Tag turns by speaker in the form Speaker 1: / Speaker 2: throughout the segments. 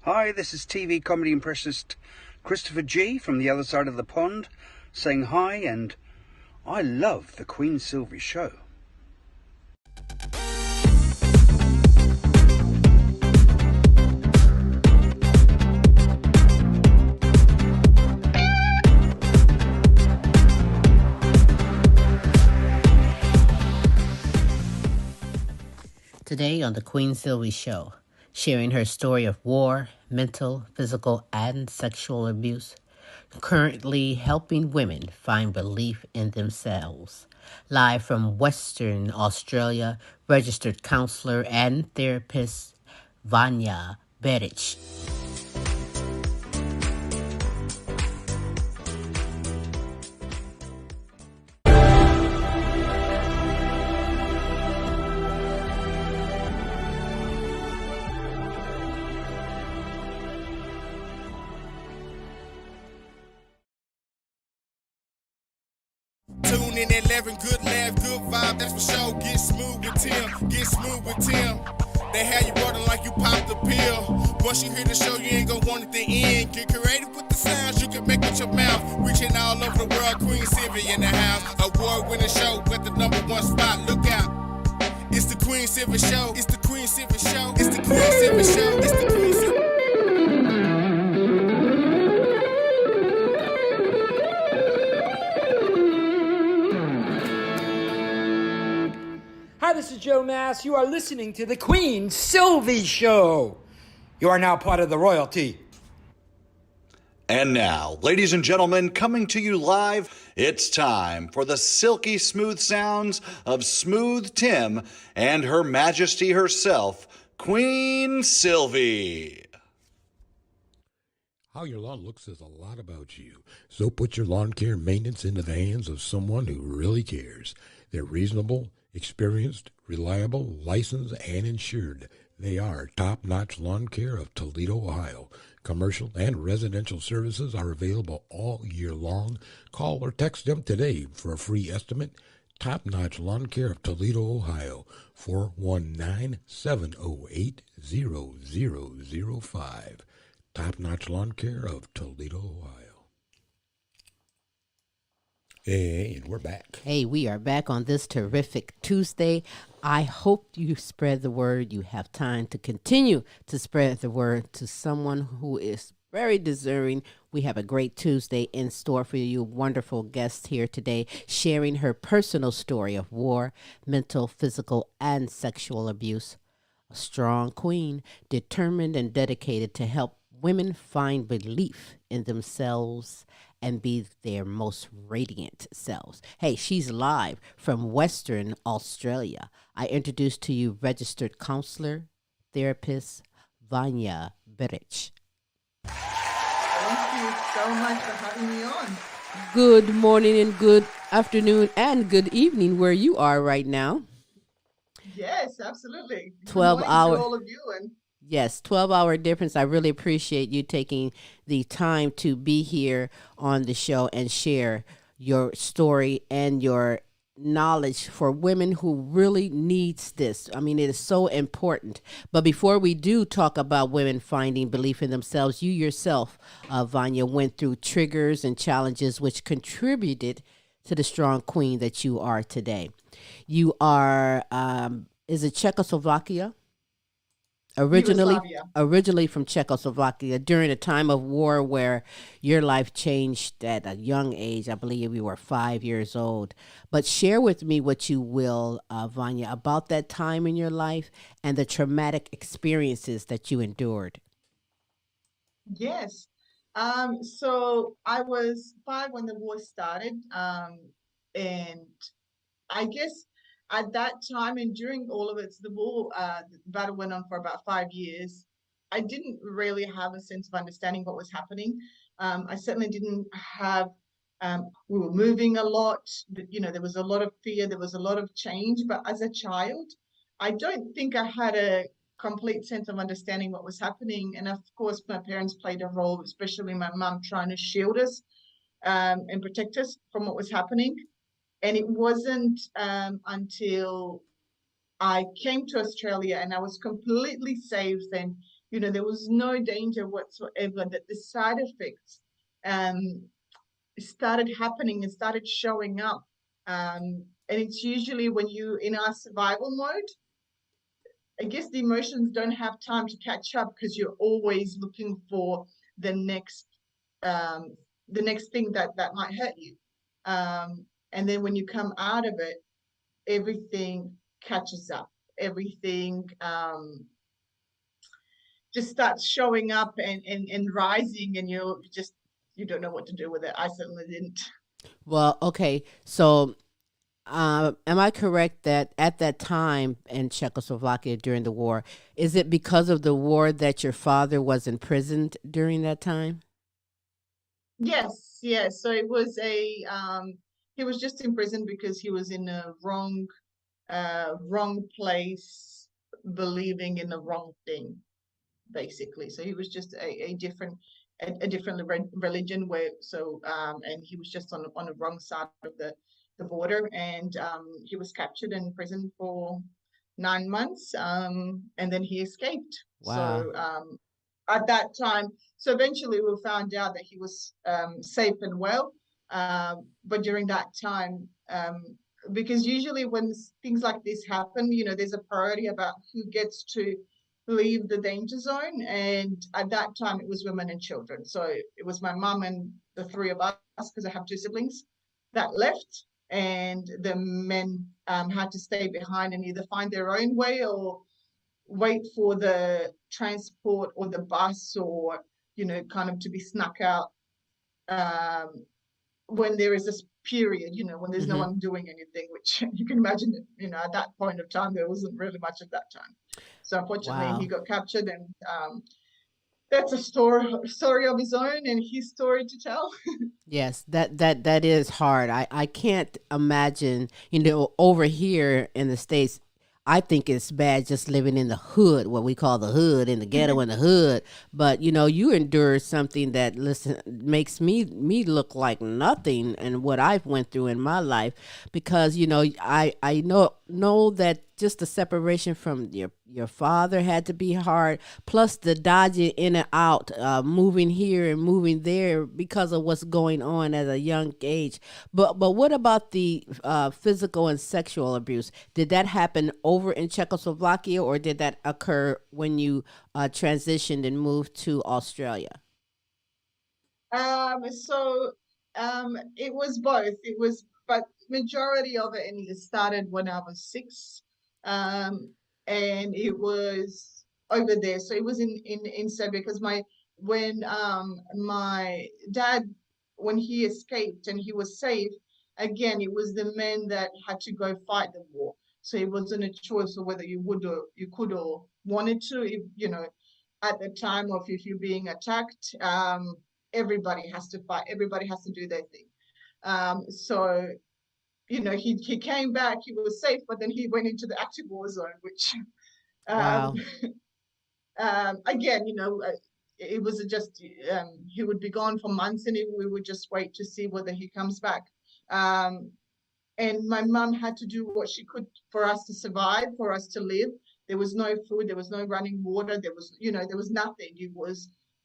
Speaker 1: Hi, this is TV comedy impressionist Christopher G from the other side of the pond saying hi, and I love the Queen Silvy Show.
Speaker 2: Today on the Queen Silvy Show, sharing her story of war, mental, physical, and sexual abuse, currently helping women find belief in themselves. Live from Western Australia, registered counselor and therapist Vanja Beric.
Speaker 3: Tune in at 11, good laugh, good vibe, that's for sure. Get smooth with Tim, get smooth with Tim. They have you rolling like you popped the pill. Once you hear the show, you ain't gonna want it to end. Get creative with the sounds you can make with your mouth. Reaching all over the world, Queen Silvy in the house. Award-winning show with the #1 spot, look out. It's the Queen Silvy Show, it's the Queen Silvy Show, it's the Queen Silvy Show, it's the Queen Silvy.
Speaker 4: Hi, this is Joe Mass. You are listening to the Queen Silvy Show. You are now part of the royalty.
Speaker 5: And now, ladies and gentlemen, coming to you live, it's time for the silky smooth sounds of Smooth Tim and Her Majesty herself, Queen Silvy.
Speaker 6: How your lawn looks says a lot about you. So put your lawn care maintenance into the hands of someone who really cares. They're reasonable, experienced, reliable, licensed, and insured. They are Top-Notch Lawn Care of Toledo, Ohio. Commercial and residential services are available all year long. Call or text them today for a free estimate. Top-Notch Lawn Care of Toledo, Ohio. 419-708-0005. Top-Notch Lawn Care of Toledo, Ohio. Hey, and we're back.
Speaker 2: Hey, we are back on this terrific Tuesday. I hope you spread the word. You have time to continue to spread the word to someone who is very deserving. We have a great Tuesday in store for you. Wonderful guest here today, sharing her personal story of war, mental, physical, and sexual abuse. A strong queen, determined and dedicated to help women find belief in themselves and be their most radiant selves. Hey, she's live from Western Australia. I introduce to you registered counselor, therapist, Vanja Beric.
Speaker 7: Thank you so much for having me on.
Speaker 2: Good morning and good afternoon and good evening where you are right now.
Speaker 7: Yes, absolutely.
Speaker 2: 12
Speaker 7: Good morning
Speaker 2: hour.
Speaker 7: to all of you. And
Speaker 2: Yes, 12-hour difference. I really appreciate you taking the time to be here on the show and share your story and your knowledge for women who really needs this. I mean, it is so important. But before we do talk about women finding belief in themselves, you yourself, Vanja, went through triggers and challenges which contributed to the strong queen that you are today. You are, is it Czechoslovakia? Originally from Czechoslovakia, during a time of war where your life changed at a young age. I believe you were 5 years old. But share with me what you will, Vanja, about that time in your life and the traumatic experiences that you endured.
Speaker 7: yes. So I was 5 when the war started. And I guess at that time and during all of it, the war, the battle went on for about 5 years. I didn't really have a sense of understanding what was happening. I certainly didn't have, we were moving a lot, but, there was a lot of fear, there was a lot of change. But as a child, I don't think I had a complete sense of understanding what was happening. And of course, my parents played a role, especially my mum trying to shield us and protect us from what was happening. And it wasn't until I came to Australia and I was completely safe and there was no danger whatsoever, that the side effects started happening and started showing up. And it's usually when you in our survival mode, I guess the emotions don't have time to catch up because you're always looking for the next um, the next thing that might hurt you. And then when you come out of it, everything catches up. Everything just starts showing up and rising, and you don't know what to do with it. I certainly didn't.
Speaker 2: Well, okay. So, am I correct that at that time in Czechoslovakia during the war, is it because of the war that your father was imprisoned during that time?
Speaker 7: Yes, yes. So it was he was just in prison because he was in a wrong place, believing in the wrong thing, basically. So he was just a different religion, and he was just on the wrong side of the border, and he was captured and imprisoned for 9 months, and then he escaped.
Speaker 2: Wow.
Speaker 7: So at that time, so eventually we found out that he was safe and well, but during that time, because usually when things like this happen, there's a priority about who gets to leave the danger zone. And at that time, it was women and children. So it was my mum and the three of us, because I have two siblings, that left. And the men had to stay behind and either find their own way or wait for the transport or the bus, or, kind of to be snuck out um, when there is this period, when there's no
Speaker 2: Hmm.
Speaker 7: one doing anything, which you can imagine, at that point of time, there wasn't really much at that time. So unfortunately, he
Speaker 2: Wow.
Speaker 7: got captured, and that's a story of his own and his story to tell.
Speaker 2: Yes, that is hard. I can't imagine, over here in the States, I think it's bad just living in the hood, what we call the hood, in the ghetto in the hood. But you endure something that, listen, makes me look like nothing and what I've went through in my life, because I know that just the separation from your father had to be hard, plus the dodging in and out, moving here and moving there because of what's going on at a young age. But what about the physical and sexual abuse? Did that happen over in Czechoslovakia, or did that occur when you transitioned and moved to Australia?
Speaker 7: So it was both. But majority of it, and it started when I was 6, um, and it was over there. So it was in Serbia, because my dad, when he escaped and he was safe, again, it was the men that had to go fight the war. So it wasn't a choice of whether you could or wanted to. At the time of, if you're being attacked, everybody has to fight. Everybody has to do their thing. So he came back. He was safe, but then he went into the active war zone, which um,
Speaker 2: Wow.
Speaker 7: again, it was just he would be gone for months, and we would just wait to see whether he comes back. Um, and my mum had to do what she could for us to survive, for us to live. There was no food, there was no running water, there was nothing.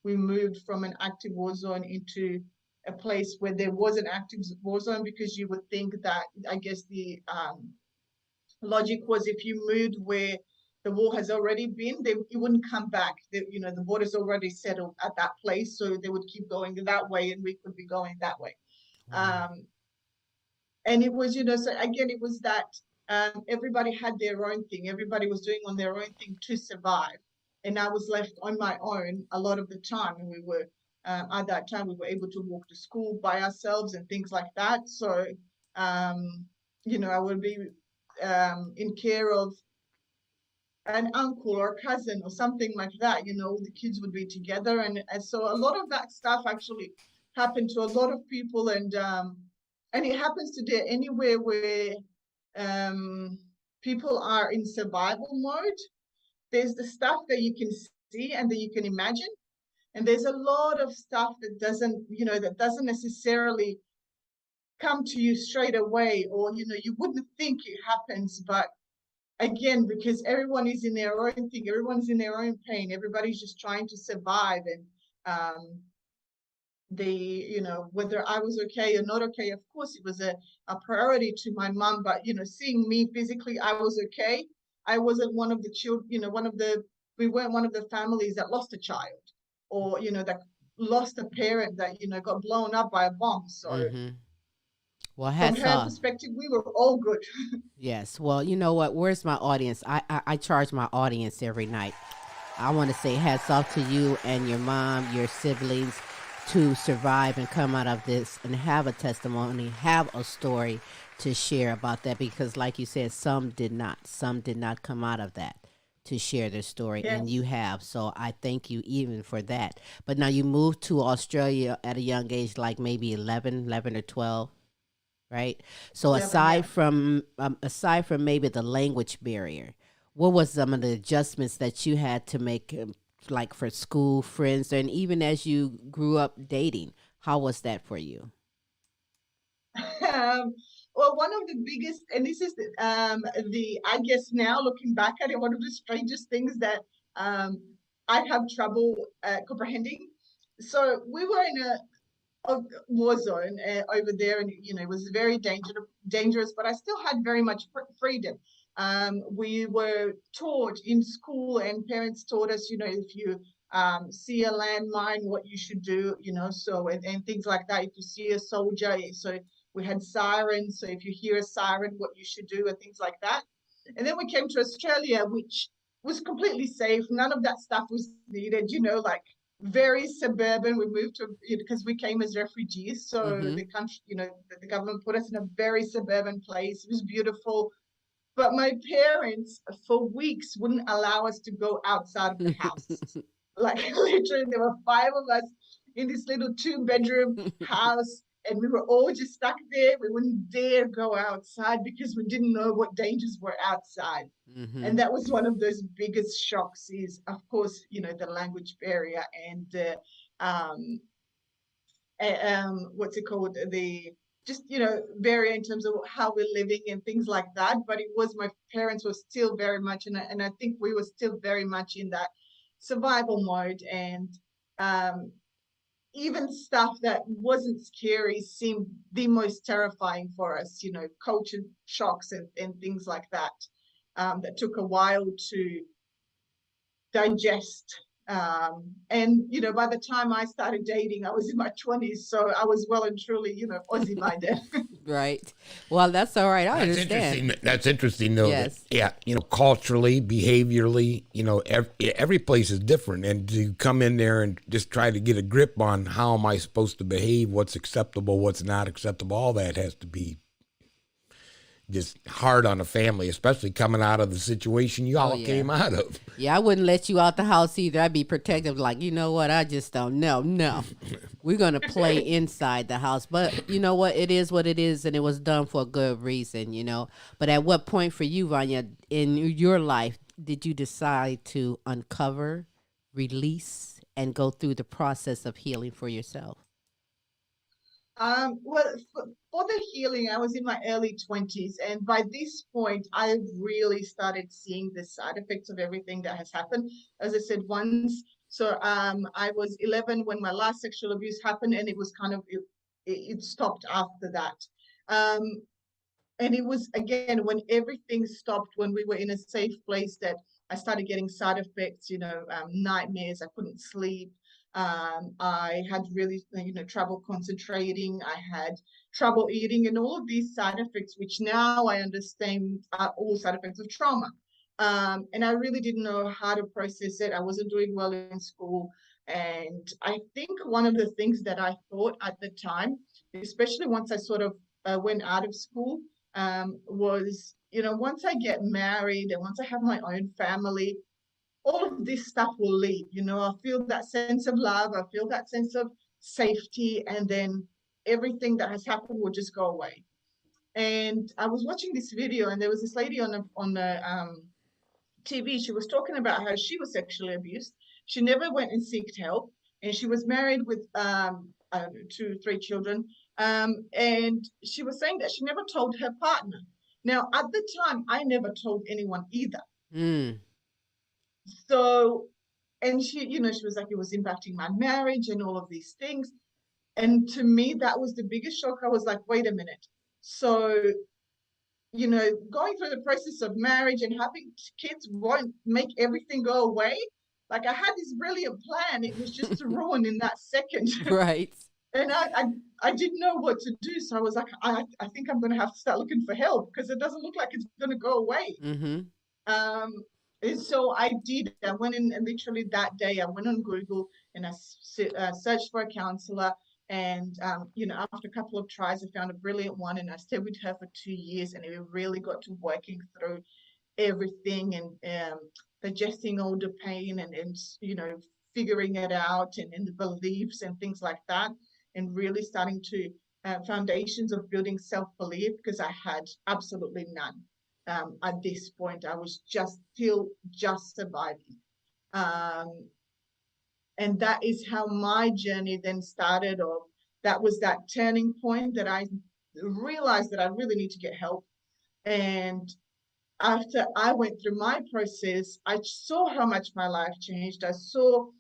Speaker 7: We moved from an active war zone into a place where there was an active war zone, because you would think that, I guess the logic was, if you moved where the war has already been, it wouldn't come back. The border's already settled at that place, so they would keep going that way, and we could be going that way.
Speaker 2: Wow.
Speaker 7: Um, and it was, so again, it was that everybody had their own thing. Everybody was doing on their own thing to survive. And I was left on my own a lot of the time. And at that time, we were able to walk to school by ourselves and things like that. So, I would be in care of an uncle or cousin or something like that. The kids would be together. And so a lot of that stuff actually happened to a lot of people. And it happens today anywhere where um, people are in survival mode. There's the stuff that you can see and that you can imagine. And there's a lot of stuff that doesn't necessarily come to you straight away, or, you wouldn't think it happens, but again, because everyone is in their own thing, everyone's in their own pain, everybody's just trying to survive. And whether I was okay or not okay, of course it was a priority to my mom, but seeing me physically, I was okay. I wasn't one of the children, we weren't one of the families that lost a child, or that lost a parent that got blown up by a bomb. So
Speaker 2: Well,
Speaker 7: from
Speaker 2: hats
Speaker 7: her
Speaker 2: off.
Speaker 7: perspective, we were all good.
Speaker 2: Yes. Well, you know what? Where's my audience? I charge my audience every night. I want to say hats off to you and your mom, your siblings, to survive and come out of this and have a testimony, have a story to share about that, because like you said, some did not come out of that to share their story,
Speaker 7: Yes.
Speaker 2: and you have. So I thank you even for that. But now you moved to Australia at a young age, like maybe 11 or 12, right? So
Speaker 7: 11, yeah.
Speaker 2: aside from maybe the language barrier, what was some of the adjustments that you had to make, like for school, friends, and even as you grew up dating? How was that for you?
Speaker 7: Well, one of the biggest, and this is I guess now looking back at it, one of the strangest things that I have trouble comprehending. So we were in a war zone over there, and it was very dangerous, but I still had very much freedom. We were taught in school, and parents taught us, if you see a landmine, what you should do, so and things like that. If you see a soldier, so we had sirens, so if you hear a siren, what you should do, and things like that. And then we came to Australia, which was completely safe. None of that stuff was needed, like very suburban. We moved to, because we came as refugees. So the country, the government put us in a very suburban place. It was beautiful. But my parents, for weeks, wouldn't allow us to go outside of the house. Like literally, there were 5 of us in this little 2-bedroom house, and we were all just stuck there. We wouldn't dare go outside because we didn't know what dangers were outside. And that was one of those biggest shocks, is, of course, the language barrier and what's it called? The just, barrier in terms of how we're living and things like that. But it was, my parents were still very much, and I think we were still very much in that survival mode. And even stuff that wasn't scary seemed the most terrifying for us, culture shocks and things like that, that took a while to digest. And, by the time I started dating, I was in my 20s. So I was well and truly, Aussie by then.
Speaker 2: Right. Well, that's all right. I
Speaker 6: That's
Speaker 2: understand.
Speaker 6: interesting. That's interesting, though.
Speaker 2: Yes.
Speaker 6: That, culturally, behaviorally, every place is different. And to come in there and just try to get a grip on how am I supposed to behave, what's acceptable, what's not acceptable, all that has to be just hard on a family, especially coming out of the situation you all came out of.
Speaker 2: Yeah, I wouldn't let you out the house either. I'd be protective, like, you know what, I just don't know. No, we're going to play inside the house. But you know what, it is what it is, and it was done for a good reason, But at what point for you, Vanja, in your life, did you decide to uncover, release, and go through the process of healing for yourself?
Speaker 7: Well, for the healing, I was in my early 20s, and by this point, I really started seeing the side effects of everything that has happened. As I said, once, so I was 11 when my last sexual abuse happened, and it was kind of, it stopped after that. And it was, again, when everything stopped, when we were in a safe place, that I started getting side effects, nightmares, I couldn't sleep. I had really, trouble concentrating. I had trouble eating, and all of these side effects, which now I understand are all side effects of trauma. And I really didn't know how to process it. I wasn't doing well in school. And I think one of the things that I thought at the time, especially once I sort of went out of school, was, once I get married and once I have my own family, all of this stuff will leave. I feel that sense of love, I feel that sense of safety, and then everything that has happened will just go away. And I was watching this video, and there was this lady on the TV. She was talking about how she was sexually abused. She never went and sought help, and she was married with I don't know, 2, 3 children. And she was saying that she never told her partner. Now, at the time, I never told anyone either.
Speaker 2: Mm.
Speaker 7: So, and she, she was like, it was impacting my marriage and all of these things. And to me, that was the biggest shock. I was like, wait a minute. So, going through the process of marriage and having kids won't make everything go away. Like I had this brilliant plan. It was just ruined in that second.
Speaker 2: Right.
Speaker 7: And I didn't know what to do. So I was like, I think I'm going to have to start looking for help because it doesn't look like it's going to go away.
Speaker 2: Mm-hmm.
Speaker 7: And so I did. I went in and literally that day I went on Google and I searched for a counselor. And, after a couple of tries, I found a brilliant one and I stayed with her for 2 years and we really got to working through everything and digesting all the pain and figuring it out and the beliefs and things like that. And really starting to foundations of building self-belief because I had absolutely none. At this point, I was just surviving. And that is how my journey then started. Of that was that turning point that I realized that I really need to get help. And after I went through my process, I saw how much my life changed. I saw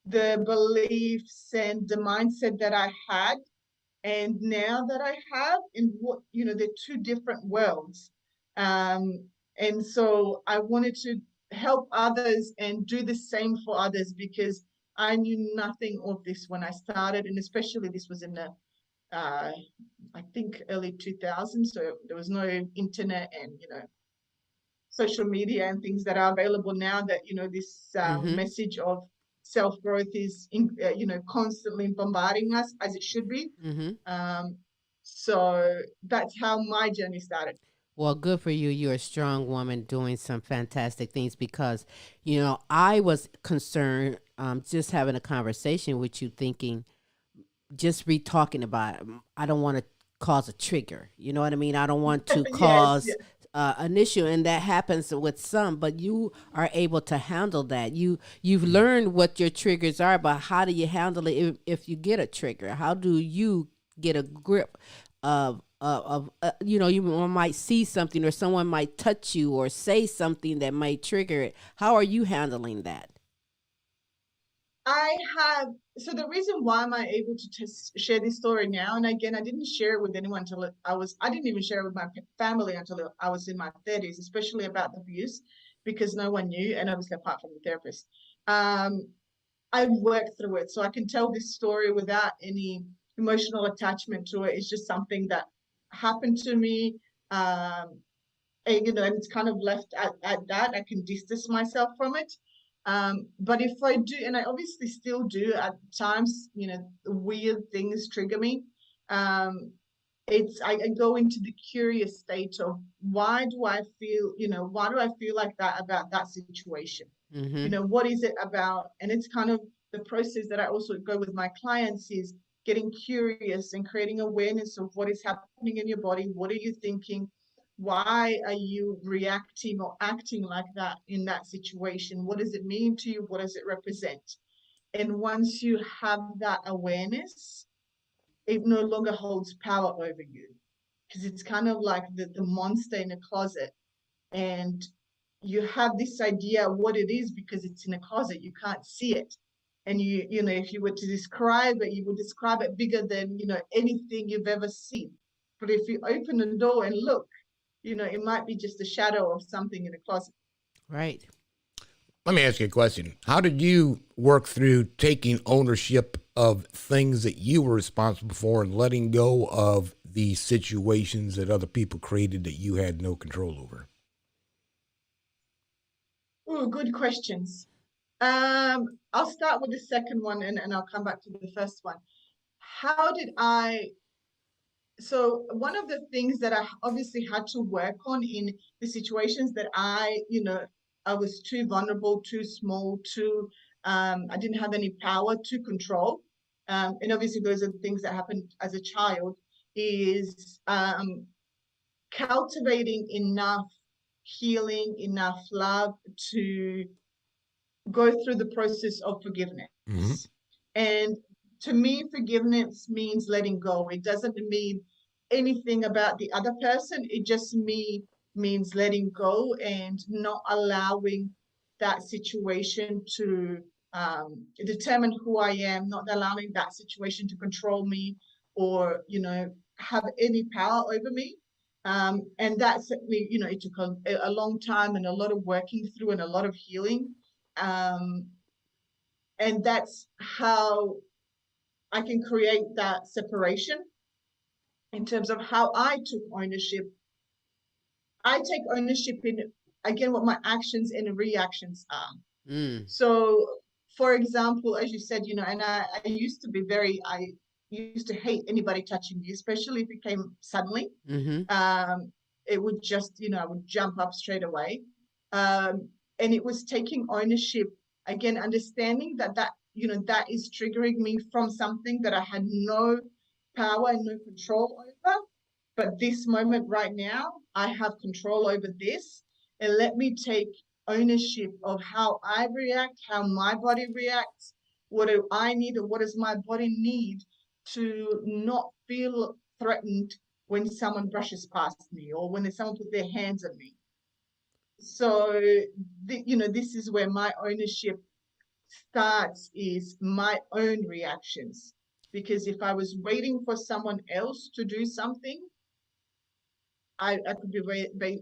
Speaker 7: the beliefs and the mindset that I had and now that I have in what, they're two different worlds. And so I wanted to help others and do the same for others because I knew nothing of this when I started. And especially this was in the, I think, early 2000s. So there was no internet and, social media and things that are available now that, this message of self-growth is, constantly bombarding us as it should be. So that's how my journey started.
Speaker 2: Well, good for you. You're a strong woman doing some fantastic things because, I was concerned just having a conversation with you thinking, just talking about it. I don't want to cause a trigger. You know what I mean? I don't want to cause
Speaker 7: yes.
Speaker 2: an issue, and that happens with some, but you are able to handle that. You've learned what your triggers are, but how do you handle it if you get a trigger? How do you get a grip of you might see something or someone might touch you or say something that might trigger it. How are you handling that?
Speaker 7: So the reason why am I able to share this story now, and again, I didn't share it with anyone until I didn't even share it with my family until I was in my 30s, especially about the abuse, because no one knew, and obviously apart from the therapist. I worked through it, so I can tell this story without any emotional attachment to it. It's just something that happened to me, and it's kind of left at that. I can distance myself from it. But if I do, and I obviously still do at times, weird things trigger me. I go into the curious state of why do I feel like that about that situation? What is it about? And it's kind of the process that I also go with my clients is getting curious and creating awareness of what is happening in your body. What are you thinking? Why are you reacting or acting like that in that situation? What does it mean to you? What does it represent? And once you have that awareness, it no longer holds power over you because it's kind of like the monster in a closet. And you have this idea of what it is because it's in a closet. You can't see it. And if you were to describe it, you would describe it bigger than, anything you've ever seen. But if you open the door and look, it might be just a shadow of something in a closet.
Speaker 2: Right.
Speaker 6: Let me ask you a question. How did you work through taking ownership of things that you were responsible for and letting go of the situations that other people created that you had no control over?
Speaker 7: Oh, good questions. I'll start with the second one and I'll come back to the first one. So one of the things that I obviously had to work on in the situations that I was too vulnerable, too small, I didn't have any power to control. And obviously those are the things that happened as a child is cultivating enough healing, enough love to go through the process of forgiveness. And to me, forgiveness means letting go. It doesn't mean anything about the other person. It just means letting go and not allowing that situation to determine who I am, not allowing that situation to control me or, have any power over me. And that certainly, it took a long time and a lot of working through and a lot of healing. And that's how I can create that separation in terms of how I took ownership. I take ownership in, again, what my actions and reactions are. So, for example, as you said, and I used to be I used to hate anybody touching me, especially if it came suddenly. It would just, I would jump up straight away. And it was taking ownership, again, understanding that is triggering me from something that I had no power and no control over. But this moment right now, I have control over this, and let me take ownership of how I react, how my body reacts, what do I need, or what does my body need to not feel threatened when someone brushes past me or when someone puts their hands on me. So, this is where my ownership starts, is my own reactions. Because if I was waiting for someone else to do something, I could be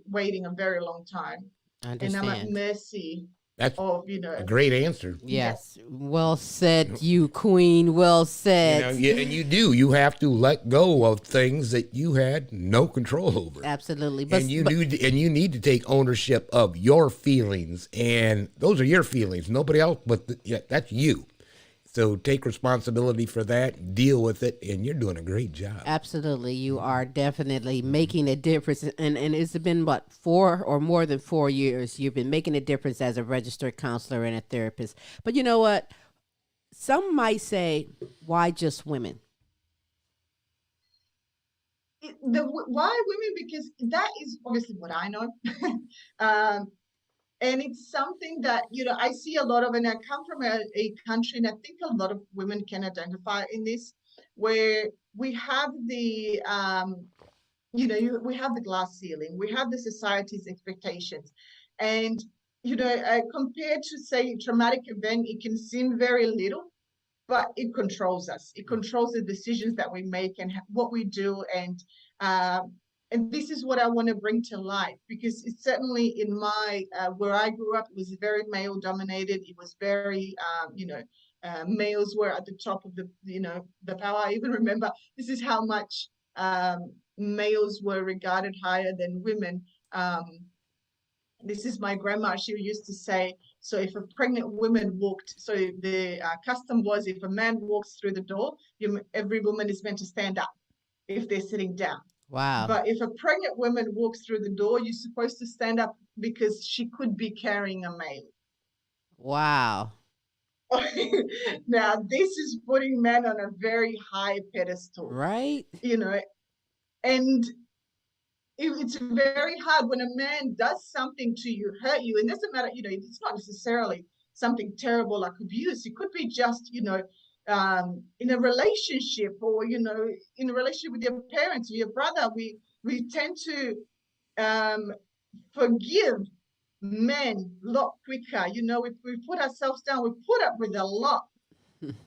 Speaker 7: waiting a very long time. And I'm at mercy of,
Speaker 6: a great answer.
Speaker 2: Yes. Well said, you queen. Well said.
Speaker 6: And you have to let go of things that you had no control over.
Speaker 2: Absolutely.
Speaker 6: And you need to take ownership of your feelings, and those are your feelings. Nobody else, but that's you. So take responsibility for that, deal with it, and you're doing a great job.
Speaker 2: Absolutely. You are definitely making a difference. And it's been, 4 or more than 4 years, you've been making a difference as a registered counselor and a therapist. But you know what? Some might say, why just women?
Speaker 7: Why women? Because that is obviously what I know. And it's something that, I see a lot of, and I come from a country, and I think a lot of women can identify in this, where we have the, we have the glass ceiling, we have the society's expectations. And, compared to, say, a traumatic event, it can seem very little, but it controls us. It controls the decisions that we make and what we do. And this is what I want to bring to light, because it's certainly in my, where I grew up, it was very male dominated. It was very, males were at the top of the power. I even remember this is how much males were regarded higher than women. This is my grandma. She used to say, so if a pregnant woman walked, so the custom was, if a man walks through the door, every woman is meant to stand up if they're sitting down.
Speaker 2: Wow.
Speaker 7: But if a pregnant woman walks through the door, you're supposed to stand up because she could be carrying a male.
Speaker 2: Wow.
Speaker 7: Now, this is putting men on a very high pedestal.
Speaker 2: Right.
Speaker 7: And it's very hard when a man does something to you, hurt you. And it doesn't matter, it's not necessarily something terrible like abuse. It could be just, in a relationship, or in a relationship with your parents or your brother, we tend to forgive men a lot quicker. We put ourselves down, we put up with a lot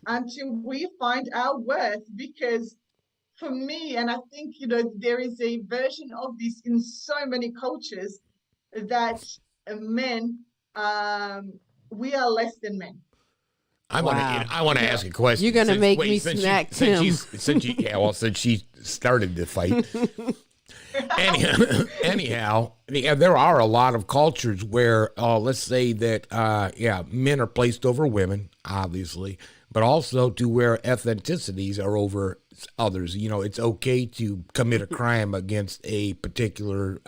Speaker 7: until we find our worth. Because for me, and I think there is a version of this in so many cultures, that men, we are less than men.
Speaker 6: I want to ask a question.
Speaker 2: You're gonna make me smack Tim.
Speaker 6: Since she started the fight. Anyhow, there are a lot of cultures where, let's say that, men are placed over women, obviously, but also to where ethnicities are over others. It's okay to commit a crime against a particular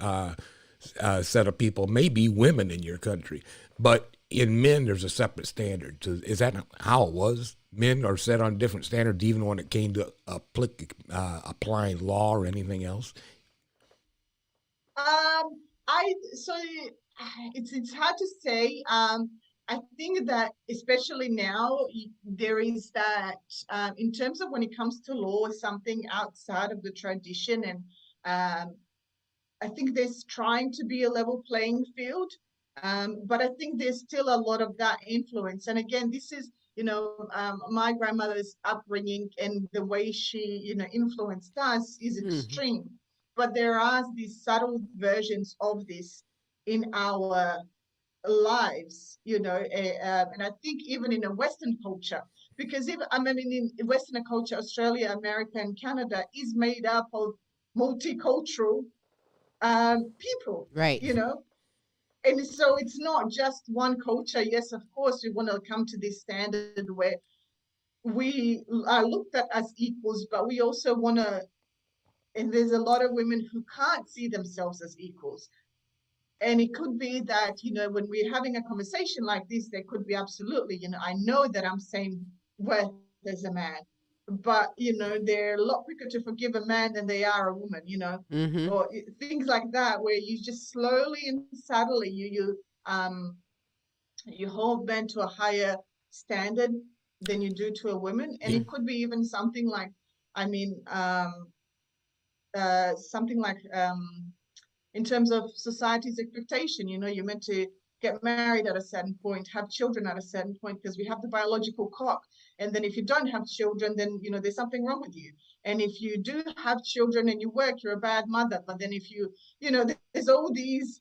Speaker 6: set of people, maybe women in your country, but in men, there's a separate standard. So is that how it was? Men are set on different standards, even when it came to applying law or anything else.
Speaker 7: So it's hard to say. I think that especially now, there is that in terms of when it comes to law, something outside of the tradition, and I think there's trying to be a level playing field, but I think there's still a lot of that influence. And again, this is, my grandmother's upbringing and the way she, influenced us is extreme. But there are these subtle versions of this in our lives, and I think even in a Western culture, because even, I mean, in Western culture, Australia, America, and Canada is made up of multicultural people,
Speaker 2: Right.
Speaker 7: and so it's not just one culture. Yes, of course, we want to come to this standard where we are looked at as equals, but we also want to, and there's a lot of women who can't see themselves as equals. And it could be that, when we're having a conversation like this, there could be absolutely, I know that I'm same worth as a man, but, they're a lot quicker to forgive a man than they are a woman,
Speaker 2: Mm-hmm.
Speaker 7: or things like that, where you just slowly and subtly, you hold men to a higher standard than you do to a woman. And it could be even something like, I mean, something like, in terms of society's expectation, you're meant to get married at a certain point, have children at a certain point, because we have the biological clock. And then if you don't have children, then, there's something wrong with you. And if you do have children and you work, you're a bad mother. But then if there's all these.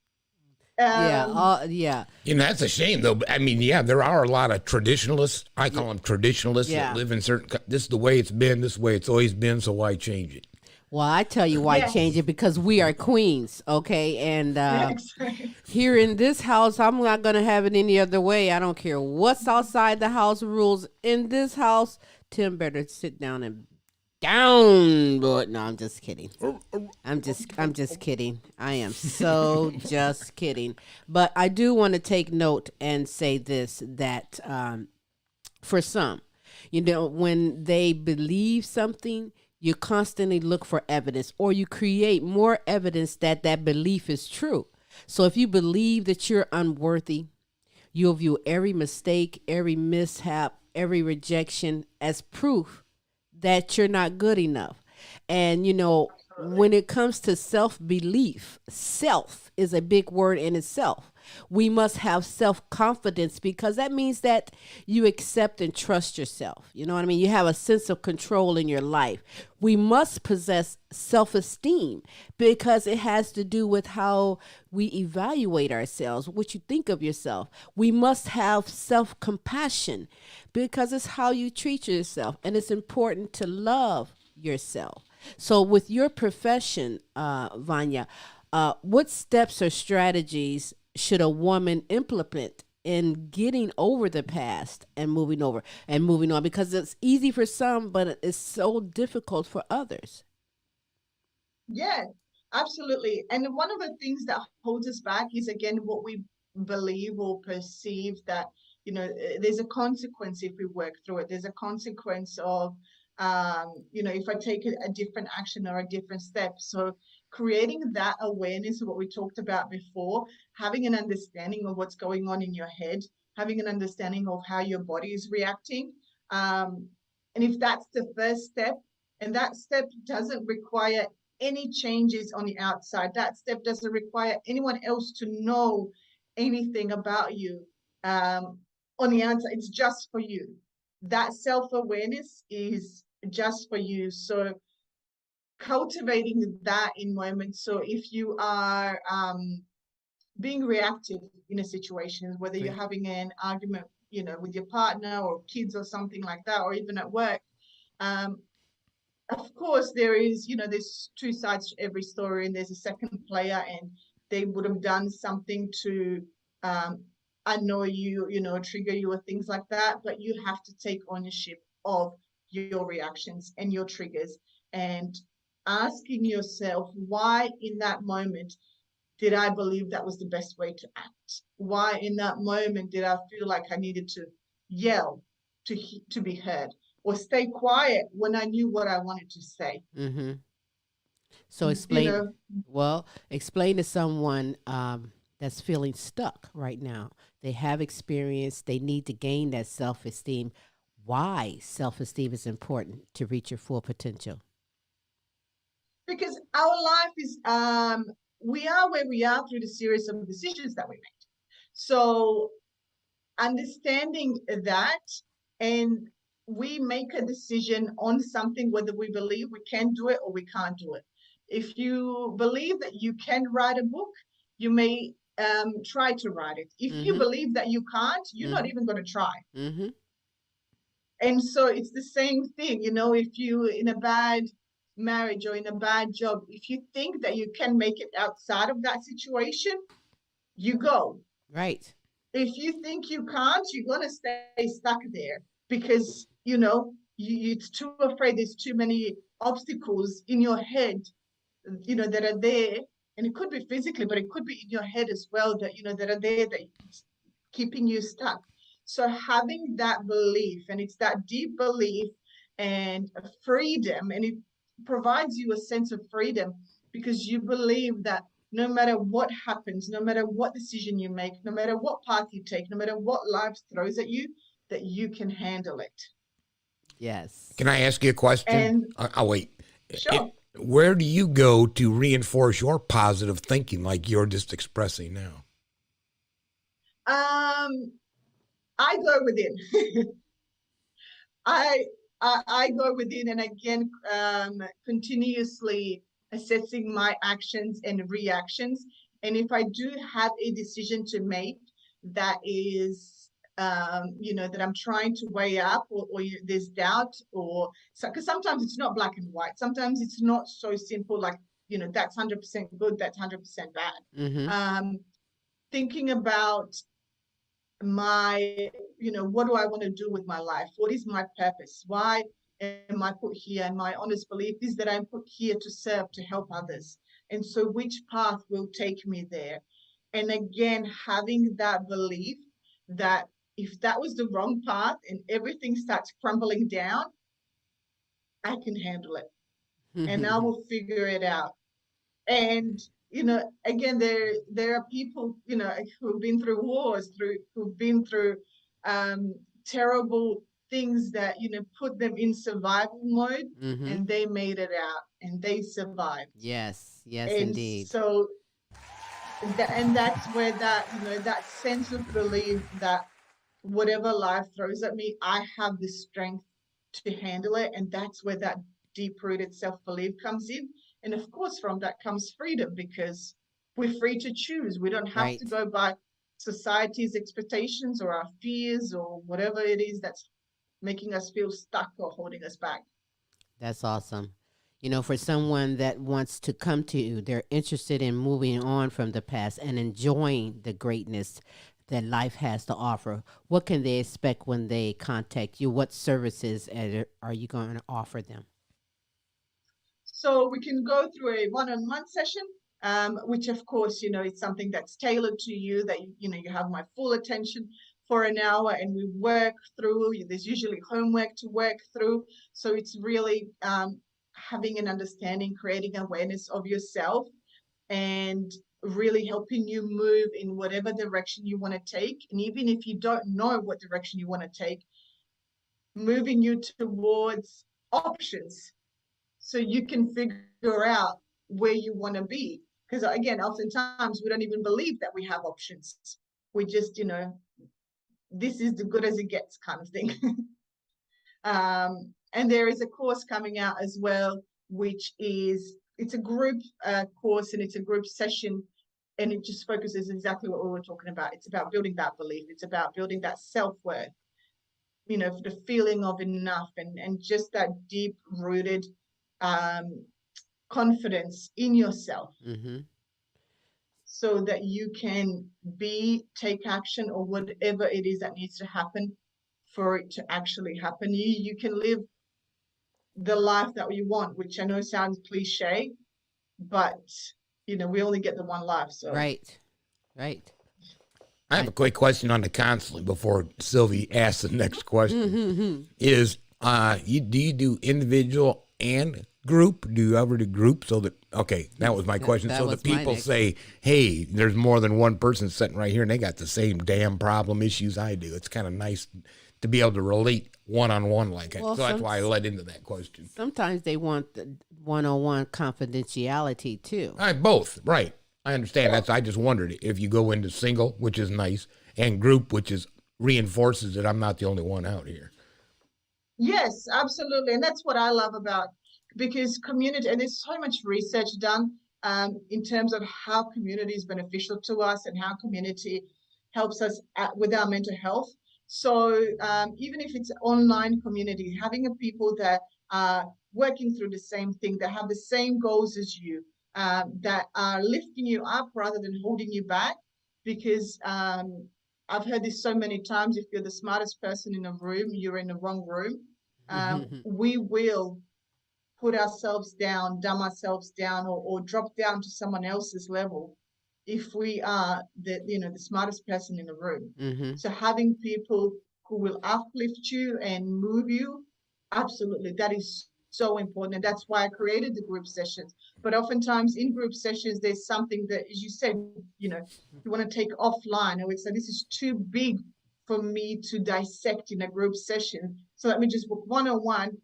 Speaker 2: Yeah.
Speaker 6: That's a shame, though. I mean, there are a lot of traditionalists. I call them traditionalists that live in certain. This is the way it's been. This is the way it's always been. So why change it?
Speaker 2: Well, I tell you why change it, because we are queens, okay? And here in this house, I'm not going to have it any other way. I don't care what's outside the house rules. In this house, Tim better sit down and down. But no, I'm just kidding. I'm just kidding. I am so just kidding. But I do want to take note and say this, that for some, when they believe something, you constantly look for evidence, or you create more evidence that that belief is true. So if you believe that you're unworthy, you'll view every mistake, every mishap, every rejection as proof that you're not good enough. And, when it comes to self-belief, self is a big word in itself. We must have self-confidence, because that means that you accept and trust yourself. You know what I mean? You have a sense of control in your life. We must possess self-esteem, because it has to do with how we evaluate ourselves, what you think of yourself. We must have self-compassion, because it's how you treat yourself, and it's important to love yourself. So with your profession, Vanja, what steps or strategies should a woman implement in getting over the past and moving on? Because it's easy for some, but it's so difficult for others.
Speaker 7: Yeah, absolutely. And one of the things that holds us back is, again, what we believe or perceive that, there's a consequence if we work through it. There's a consequence of, if I take a different action or a different step. So creating that awareness of what we talked about before, having an understanding of what's going on in your head, having an understanding of how your body is reacting. And if that's the first step, and that step doesn't require any changes on the outside, that step doesn't require anyone else to know anything about you on the outside, it's just for you. That self-awareness is just for you. So cultivating that in moments. So if you are being reactive in a situation, whether you're having an argument, with your partner or kids or something like that, or even at work, of course there is, there's two sides to every story, and there's a second player, and they would have done something to annoy you, trigger you or things like that. But you have to take ownership of your reactions and your triggers, and asking yourself, why in that moment did I believe that was the best way to act? Why in that moment did I feel like I needed to yell to be heard, or stay quiet when I knew what I wanted to say?
Speaker 2: So explain to someone that's feeling stuck right now. They have experience, they need to gain that self esteem. Why self esteem is important to reach your full potential?
Speaker 7: Because our life is, we are where we are through the series of decisions that we made. So understanding that, and we make a decision on something, whether we believe we can do it or we can't do it. If you believe that you can write a book, you may try to write it. If you believe that you can't, you're not even going to try. And so it's the same thing, you know, if you in a bad marriage or in a bad job, if you think that you can make it outside of that situation, you go.
Speaker 2: Right.
Speaker 7: If you think you can't, you're going to stay stuck there because, you know, you're too afraid. There's too many obstacles in your head, you know, that are there. And it could be physically, but it could be in your head as well that, you know, that are there that keeping you stuck. So having that belief, and it's that deep belief and freedom, and it provides you a sense of freedom because you believe that no matter what happens, no matter what decision you make, no matter what path you take, no matter what life throws at you, that you can handle it.
Speaker 2: Yes.
Speaker 6: Can I ask you a question?
Speaker 7: And
Speaker 6: I'll wait.
Speaker 7: sure.
Speaker 6: Where do you go to reinforce your positive thinking like you're just expressing now?
Speaker 7: I go within. I go within, and again, continuously assessing my actions and reactions. And if I do have a decision to make that is, you know, that I'm trying to weigh up, or there's doubt, or so, because sometimes it's not black and white. Sometimes it's not so simple, like, you know, that's 100% good, that's 100% bad. Thinking about my, you know, what do I want to do with my life? What is my purpose? Why am I put here? And my honest belief is that I'm put here to serve, to help others. And so which path will take me there? And again, having that belief that if that was the wrong path and everything starts crumbling down, I can handle it and I will figure it out. And you know, again, there are people, you know, who've been through wars, who've been through terrible things that, you know, put them in survival mode, and they made it out and they survived.
Speaker 2: Yes, yes,
Speaker 7: And
Speaker 2: indeed.
Speaker 7: so and that's where that, you know, that sense of belief that whatever life throws at me, I have the strength to handle it. And that's where that deep-rooted self-belief comes in. And of course, from that comes freedom, because we're free to choose. We don't have to go by society's expectations or our fears or whatever it is that's making us feel stuck or holding us back.
Speaker 2: That's awesome. You know, for someone that wants to come to you, they're interested in moving on from the past and enjoying the greatness that life has to offer. What can they expect when they contact you? What services are you going to offer them?
Speaker 7: So we can go through a one-on-one session, which of course, you know, it's something that's tailored to you, that, you know, you have my full attention for an hour and we work through, there's usually homework to work through. So it's really having an understanding, creating awareness of yourself, and really helping you move in whatever direction you want to take. And even if you don't know what direction you want to take, moving you towards options so you can figure out where you want to be. Because again, oftentimes we don't even believe that we have options. We just, you know, this is the good as it gets kind of thing. And there is a course coming out as well, which is, it's a group course and it's a group session, and it just focuses exactly what we were talking about. It's about building that belief. It's about building that self-worth, you know, the feeling of enough, and just that deep-rooted confidence in yourself, so that you can take action, or whatever it is that needs to happen for it to actually happen. You can live the life that you want, which I know sounds cliche, but you know, we only get the one life. So
Speaker 2: right.
Speaker 6: I have a quick question on the counseling before Silvy asks the next question. Is do you do individual and group? Do you ever do group so that, okay, that was my question.
Speaker 2: that
Speaker 6: So
Speaker 2: was
Speaker 6: that
Speaker 2: my
Speaker 6: people
Speaker 2: next
Speaker 6: say, hey, there's more than one person sitting right here and they got the same damn problem issues I do. It's kind of nice to be able to relate one-on-one like that.
Speaker 2: Well,
Speaker 6: So that's why I led into that question.
Speaker 2: Sometimes they want the one-on-one confidentiality too.
Speaker 6: Both, right. I understand. I just wondered if you go into single, which is nice, and group, which is reinforces that I'm not the only one out here.
Speaker 7: Yes, absolutely. And that's what I love about, because community, and there's so much research done in terms of how community is beneficial to us and how community helps us with our mental health. So even if it's online community, having a people that are working through the same thing, that have the same goals as you, that are lifting you up rather than holding you back, because I've heard this so many times. If you're the smartest person in a room, you're in the wrong room. We will put ourselves down, dumb ourselves down, or drop down to someone else's level if we are the smartest person in the room. So having people who will uplift you and move you, absolutely, that is so important. And that's why I created the group sessions. But oftentimes in group sessions, there's something that, as you said, you want to take offline. I would say this is too big for me to dissect in a group session. So let me just work one-on-one,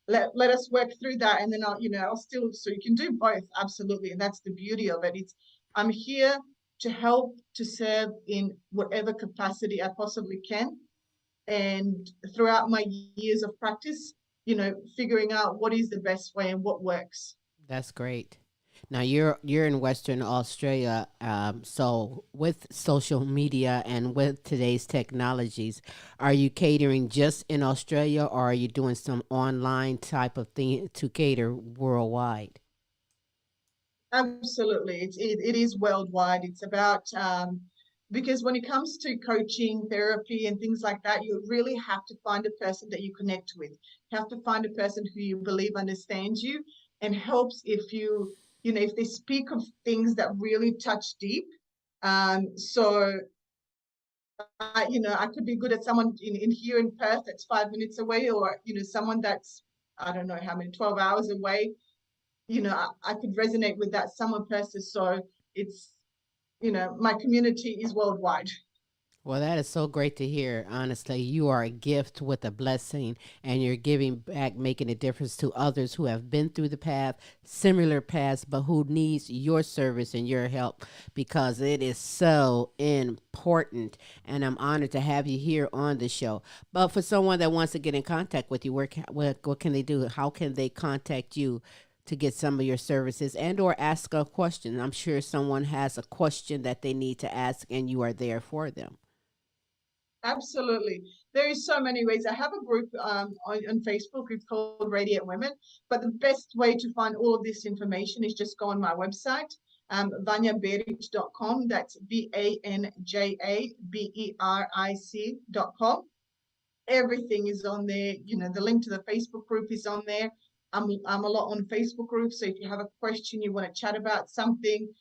Speaker 7: let us work through that, and then I'll still, so you can do both, absolutely. And that's the beauty of it. I'm here to help, to serve in whatever capacity I possibly can. And throughout my years of practice, figuring out what is the best way and what works.
Speaker 2: That's great. Now you're in Western Australia, so with social media and with today's technologies, are you catering just in Australia, or are you doing some online type of thing to cater worldwide?
Speaker 7: Absolutely, it is worldwide. It's about because when it comes to coaching, therapy, and things like that, you really have to find a person that you connect with. You have to find a person who you believe understands you and helps if they speak of things that really touch deep. So I could be good at someone in here in Perth that's 5 minutes away, or someone that's, I don't know how many, 12 hours away. I could resonate with that someone person. So it's, my community is worldwide.
Speaker 2: Well, that is so great to hear. Honestly, you are a gift with a blessing, and you're giving back, making a difference to others who have been through the path, similar paths, but who needs your service and your help, because it is so important. And I'm honored to have you here on the show. But for someone that wants to get in contact with you, what can they do? How can they contact you to get some of your services and or ask a question? I'm sure someone has a question that they need to ask, and you are there for them.
Speaker 7: Absolutely. There is so many ways. I have a group on Facebook. It's called Radiant Women. But the best way to find all of this information is just go on my website, vanjaberic.com. That's VANJABERIC.com. Everything is on there. The link to the Facebook group is on there. I'm a lot on Facebook groups. So if you have a question, you want to chat about something,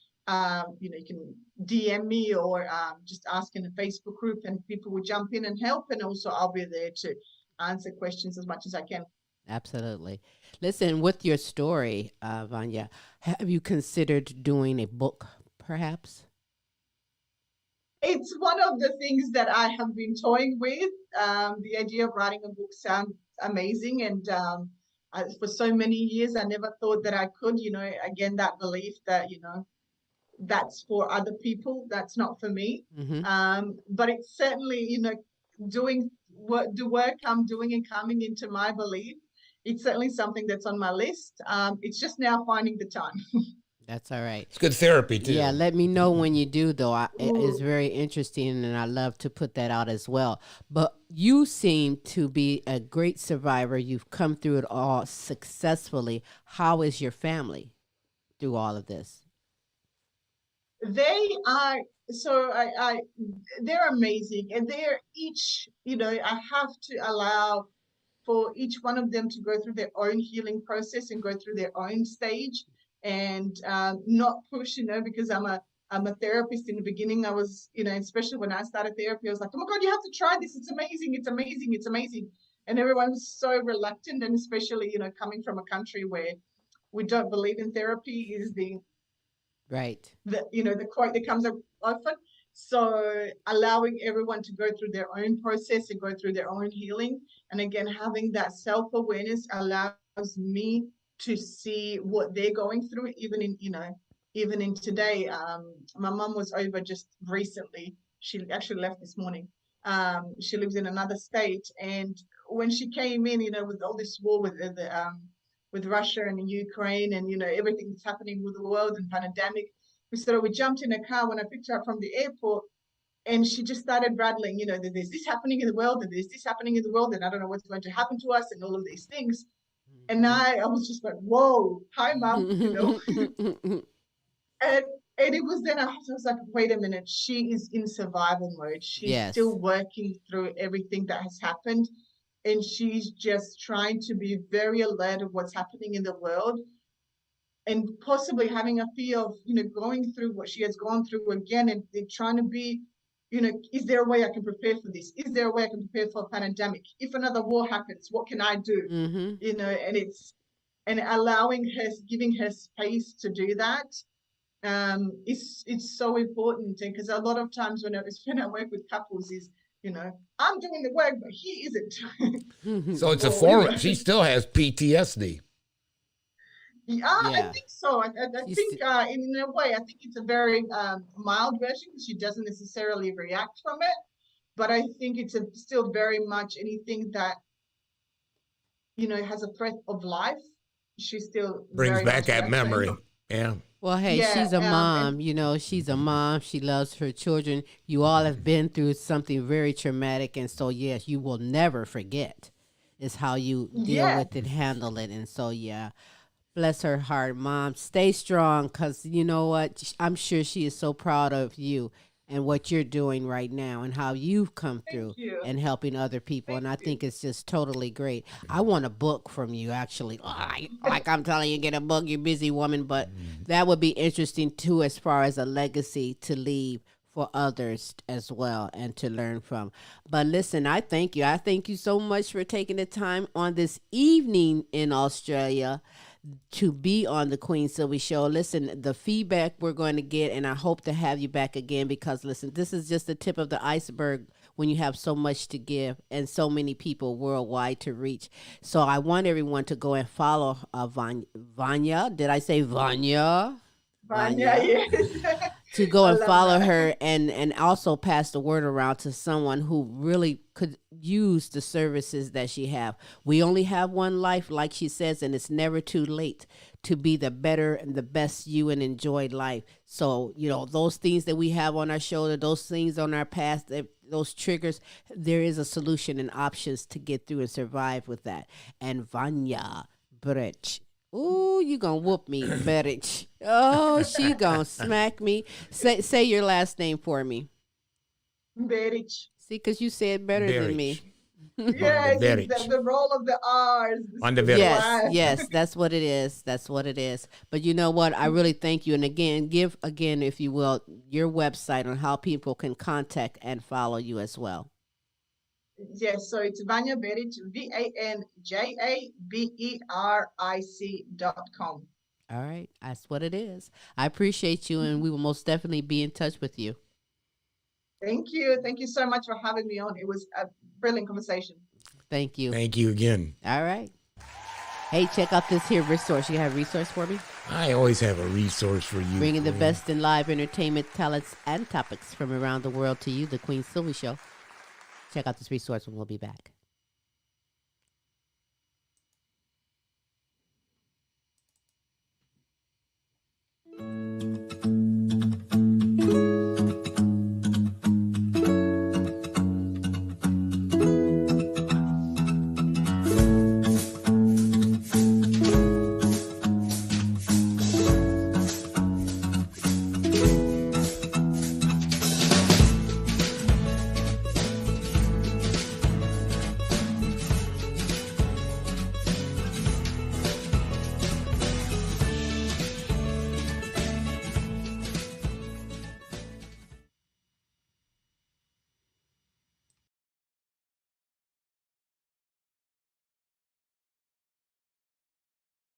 Speaker 7: you can DM me, or just ask in the Facebook group, and people will jump in and help. And also I'll be there to answer questions as much as I can.
Speaker 2: Absolutely. Listen, with your story, Vanja, have you considered doing a book, perhaps?
Speaker 7: It's one of the things that I have been toying with. The idea of writing a book sounds amazing. And for so many years, I never thought that I could, again, that belief that, that's for other people, that's not for me. But it's certainly, doing the work I'm doing and coming into my belief, it's certainly something that's on my list. It's just now finding the time.
Speaker 2: That's all right.
Speaker 6: It's good therapy, too.
Speaker 2: Yeah, let me know when you do, though. It is very interesting, and I love to put that out as well. But you seem to be a great survivor. You've come through it all successfully. How is your family through all of this?
Speaker 7: They are, so they're amazing, and they're each, I have to allow for each one of them to go through their own healing process and go through their own stage, and not push, because I'm a therapist. In the beginning, I was, especially when I started therapy, I was like, oh my God, you have to try this. It's amazing. It's amazing. It's amazing. and everyone's so reluctant, and especially, coming from a country where we don't believe in therapy is
Speaker 2: Right.
Speaker 7: the quote that comes up often. So allowing everyone to go through their own process and go through their own healing. And again, having that self-awareness allows me to see what they're going through, even in today. My mum was over just recently. She actually left this morning. She lives in another state, and when she came in, with all this war with Russia and Ukraine, and everything that's happening with the world and pandemic, we jumped in a car when I picked her up from the airport, and she just started rattling, that there's this happening in the world, and there's this happening in the world, and I don't know what's going to happen to us, and all of these things. And I was just like, whoa, hi, Mom, and it was then I was like, wait a minute, she is in survival mode. She's
Speaker 2: Yes.
Speaker 7: still working through everything that has happened, and she's just trying to be very alert of what's happening in the world, and possibly having a fear of, going through what she has gone through again, and trying to be, is there a way I can prepare for this? Is there a way I can prepare for a pandemic? If another war happens, what can I do? And allowing her, giving her space to do that, it's so important. Because a lot of times when I work with couples is, I'm doing the work, but he isn't.
Speaker 6: So it's a form. She still has PTSD.
Speaker 7: Yeah, I think so. I think in a way, I think it's a very mild version, because she doesn't necessarily react from it. But I think it's still very much anything that, has a threat of life. She still
Speaker 6: Brings back that memory. Yeah.
Speaker 2: Well, hey, she's a mom. She's a mom. She loves her children. You all have been through something very traumatic. And so, yes, you will never forget is how you deal with it, handle it. And so, yeah. Bless her heart, Mom. Stay strong, because you know what? I'm sure she is so proud of you and what you're doing right now and how you've come through and helping other people. And I think it's just totally great. I want a book from you, actually. Like I'm telling you, get a book, you busy woman. But that would be interesting, too, as far as a legacy to leave for others as well and to learn from. But listen, I thank you. I thank you so much for taking the time on this evening in Australia to be on the Queen Silvy Show. Listen, the feedback we're going to get, and I hope to have you back again, because listen, this is just the tip of the iceberg when you have so much to give and so many people worldwide to reach. So I want everyone to go and follow Vanja. Did I say Vanja?
Speaker 7: Vanja, yes.
Speaker 2: To go and follow her and also pass the word around to someone who really could use the services that she have. We only have one life, like she says, and it's never too late to be the better and the best you and enjoy life. So, those things that we have on our shoulder, those things on our past, those triggers, there is a solution and options to get through and survive with that. And Vanja, Beric. Ooh, you gonna whoop me, Beric. Oh, she gonna smack me. Say your last name for me.
Speaker 7: Beric.
Speaker 2: See, because you said better than me.
Speaker 7: Yes, the roll of the R's.
Speaker 6: On the
Speaker 2: Yes, that's what it is. That's what it is. But you know what? I really thank you. And again, give, if you will, your website on how people can contact and follow you as well.
Speaker 7: Yes, so it's Vanja Beric, VanjaBeric.com.
Speaker 2: All right, that's what it is. I appreciate you, and we will most definitely be in touch with you.
Speaker 7: Thank you. Thank you so much for having me on. It was a brilliant conversation.
Speaker 2: Thank you.
Speaker 6: Thank you again.
Speaker 2: All right. Hey, check out this here resource. You have a resource for me?
Speaker 6: I always have a resource for you.
Speaker 2: Bringing the best in live entertainment, talents, and topics from around the world to you, the Queen Silvy Show. Check out this resource and we'll be back.